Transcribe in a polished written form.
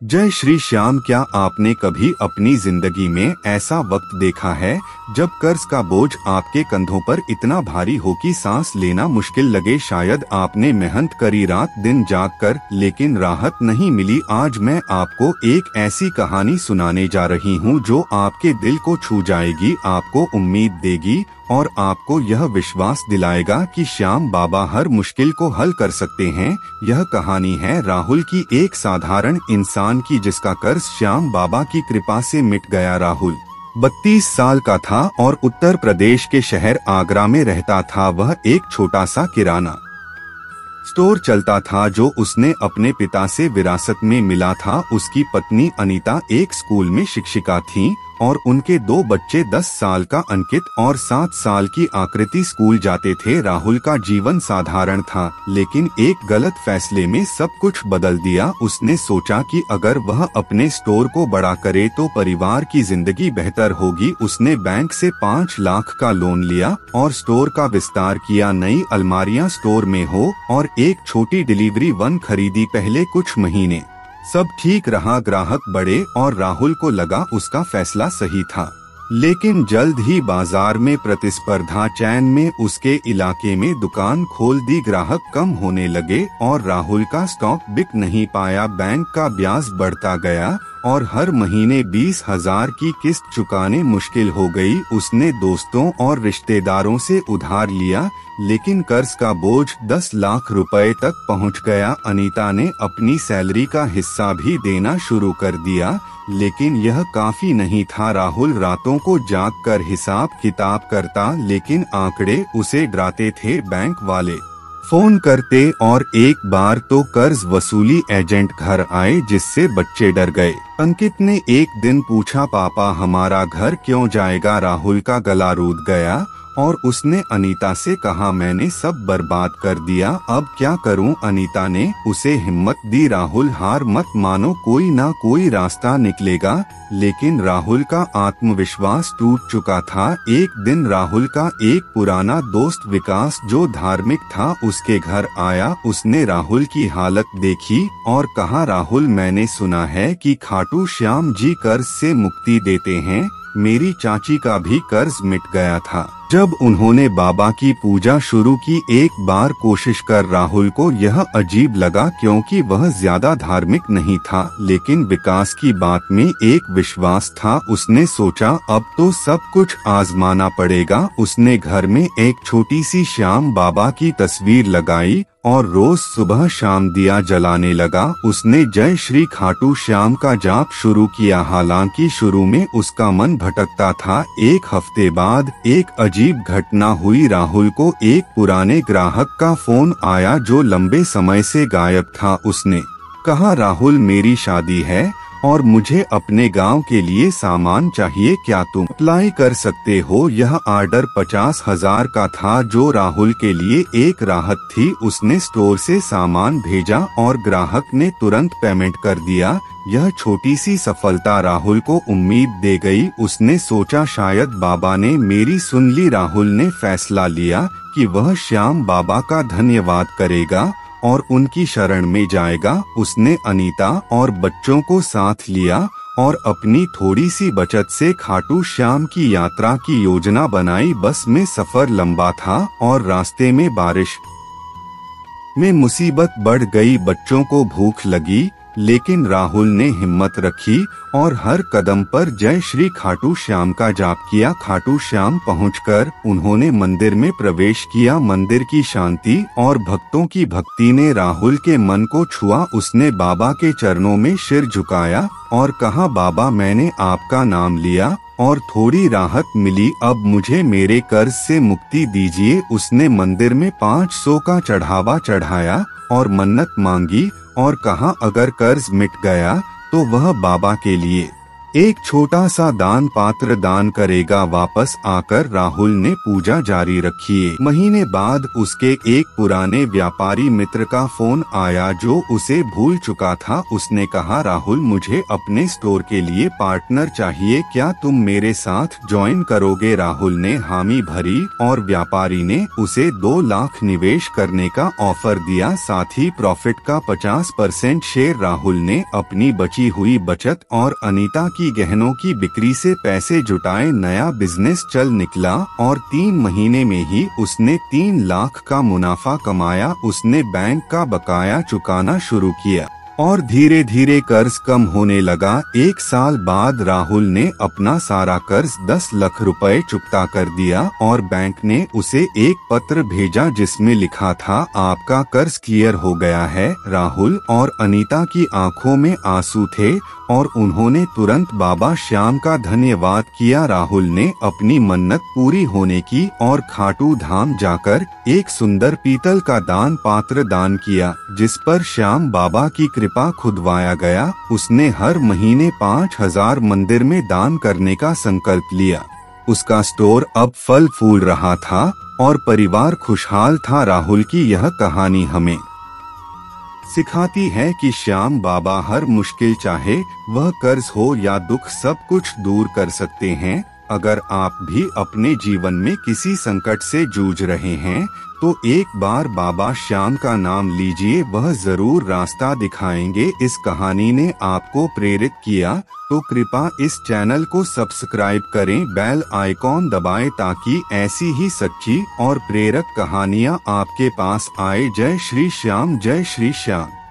जय श्री श्याम। क्या आपने कभी अपनी जिंदगी में ऐसा वक्त देखा है जब कर्ज का बोझ आपके कंधों पर इतना भारी हो कि सांस लेना मुश्किल लगे? शायद आपने मेहनत करी रात दिन जाग कर, लेकिन राहत नहीं मिली। आज मैं आपको एक ऐसी कहानी सुनाने जा रही हूँ जो आपके दिल को छू जाएगी, आपको उम्मीद देगी और आपको यह विश्वास दिलाएगा कि श्याम बाबा हर मुश्किल को हल कर सकते हैं। यह कहानी है राहुल की, एक साधारण इंसान की जिसका कर्ज श्याम बाबा की कृपा से मिट गया। राहुल 32 साल का था और उत्तर प्रदेश के शहर आगरा में रहता था। वह एक छोटा सा किराना स्टोर चलता था जो उसने अपने पिता से विरासत में मिला था। उसकी पत्नी अनीता एक स्कूल में शिक्षिका थीं और उनके 2 बच्चे 10 साल का अंकित और 7 साल की आकृति स्कूल जाते थे। राहुल का जीवन साधारण था, लेकिन एक गलत फैसले में सब कुछ बदल दिया। उसने सोचा कि अगर वह अपने स्टोर को बड़ा करे तो परिवार की जिंदगी बेहतर होगी। उसने बैंक से 5 लाख का लोन लिया और स्टोर का विस्तार किया। नई अलमारियां स्टोर में हो और एक छोटी डिलीवरी वन खरीदी। पहले कुछ महीने सब ठीक रहा, ग्राहक बढ़े और राहुल को लगा उसका फैसला सही था। लेकिन जल्द ही बाजार में प्रतिस्पर्धा चैन में उसके इलाके में दुकान खोल दी। ग्राहक कम होने लगे और राहुल का स्टॉक बिक नहीं पाया। बैंक का ब्याज बढ़ता गया और हर महीने 20,000 की किस्त चुकाने मुश्किल हो गई। उसने दोस्तों और रिश्तेदारों से उधार लिया, लेकिन कर्ज का बोझ 10 लाख रुपए तक पहुंच गया। अनीता ने अपनी सैलरी का हिस्सा भी देना शुरू कर दिया, लेकिन यह काफी नहीं था। राहुल रातों को जागकर हिसाब किताब करता, लेकिन आंकड़े उसे डराते थे। बैंक वाले फोन करते और एक बार तो कर्ज वसूली एजेंट घर आए, जिससे बच्चे डर गए। अंकित ने एक दिन पूछा, पापा हमारा घर क्यों जाएगा? राहुल का गला रूठ गया और उसने अनीता से कहा, मैंने सब बर्बाद कर दिया, अब क्या करूं? अनीता ने उसे हिम्मत दी। राहुल हार मत मानो, कोई ना कोई रास्ता निकलेगा। लेकिन राहुल का आत्मविश्वास टूट चुका था। एक दिन राहुल का एक पुराना दोस्त विकास, जो धार्मिक था, उसके घर आया। उसने राहुल की हालत देखी और कहा, राहुल मैंने सुना है कि खाटू श्याम जी कर्ज से मुक्ति देते हैं। मेरी चाची का भी कर्ज मिट गया था। जब उन्होंने बाबा की पूजा शुरू की, एक बार कोशिश कर राहुल को यह अजीब लगा, क्योंकि वह ज्यादा धार्मिक नहीं था, लेकिन विकास की बात में एक विश्वास था। उसने सोचा अब तो सब कुछ आजमाना पड़ेगा। उसने घर में एक छोटी सी श्याम बाबा की तस्वीर लगाई और रोज सुबह शाम दिया जलाने लगा। उसने जय श्री खाटू श्याम का जाप शुरू किया। हालांकि शुरू में उसका मन भटकता था। एक हफ्ते बाद एक अजीब घटना हुई। राहुल को एक पुराने ग्राहक का फोन आया जो लंबे समय से गायब था। उसने कहा, राहुल मेरी शादी है और मुझे अपने गांव के लिए सामान चाहिए, क्या तुम अप्लाई कर सकते हो? यह ऑर्डर 50,000 का था, जो राहुल के लिए एक राहत थी। उसने स्टोर से सामान भेजा और ग्राहक ने तुरंत पेमेंट कर दिया। यह छोटी सी सफलता राहुल को उम्मीद दे गई। उसने सोचा शायद बाबा ने मेरी सुन ली। राहुल ने फैसला लिया कि वह श्याम बाबा का धन्यवाद करेगा और उनकी शरण में जाएगा। उसने अनीता और बच्चों को साथ लिया और अपनी थोड़ी सी बचत से खाटू श्याम की यात्रा की योजना बनाई। बस में सफर लंबा था और रास्ते में बारिश में मुसीबत बढ़ गई। बच्चों को भूख लगी, लेकिन राहुल ने हिम्मत रखी और हर कदम पर जय श्री खाटू श्याम का जाप किया। खाटू श्याम पहुंचकर उन्होंने मंदिर में प्रवेश किया। मंदिर की शांति और भक्तों की भक्ति ने राहुल के मन को छुआ। उसने बाबा के चरणों में सिर झुकाया और कहा, बाबा मैंने आपका नाम लिया और थोड़ी राहत मिली, अब मुझे मेरे कर्ज से मुक्ति दीजिए। उसने मंदिर में 500 का चढ़ावा चढ़ाया और मन्नत मांगी और कहा, अगर कर्ज मिट गया तो वह बाबा के लिए एक छोटा सा दान पात्र दान करेगा। वापस आकर राहुल ने पूजा जारी रखी। महीने बाद उसके एक पुराने व्यापारी मित्र का फोन आया जो उसे भूल चुका था। उसने कहा, राहुल मुझे अपने स्टोर के लिए पार्टनर चाहिए, क्या तुम मेरे साथ ज्वाइन करोगे? राहुल ने हामी भरी और व्यापारी ने उसे 2 लाख निवेश करने का ऑफर दिया, साथ ही प्रॉफिट का 50% शेयर। राहुल ने अपनी बची हुई बचत और अनीता की गहनों की बिक्री से पैसे जुटाए। नया बिजनेस चल निकला और 3 महीने में ही उसने 3 लाख का मुनाफा कमाया। उसने बैंक का बकाया चुकाना शुरू किया और धीरे धीरे कर्ज कम होने लगा। 1 साल बाद राहुल ने अपना सारा कर्ज 10 लाख रुपए चुकता कर दिया और बैंक ने उसे एक पत्र भेजा जिसमें लिखा था, आपका कर्ज क्लियर हो गया है। राहुल और अनीता की आंखों में आंसू थे और उन्होंने तुरंत बाबा श्याम का धन्यवाद किया। राहुल ने अपनी मन्नत पूरी होने की और खाटू धाम जाकर एक सुंदर पीतल का दान पात्र दान किया, जिस पर श्याम बाबा की कृपा खुदवाया गया। उसने हर महीने 5000 मंदिर में दान करने का संकल्प लिया। उसका स्टोर अब फल फूल रहा था और परिवार खुशहाल था। राहुल की यह कहानी हमें सिखाती है कि श्याम बाबा हर मुश्किल, चाहे वह कर्ज हो या दुख, सब कुछ दूर कर सकते हैं। अगर आप भी अपने जीवन में किसी संकट से जूझ रहे हैं तो एक बार बाबा श्याम का नाम लीजिए, वह जरूर रास्ता दिखाएंगे। इस कहानी ने आपको प्रेरित किया तो कृपया इस चैनल को सब्सक्राइब करें, बेल आइकॉन दबाएं ताकि ऐसी ही सच्ची और प्रेरक कहानियां आपके पास आए। जय श्री श्याम, जय श्री श्याम।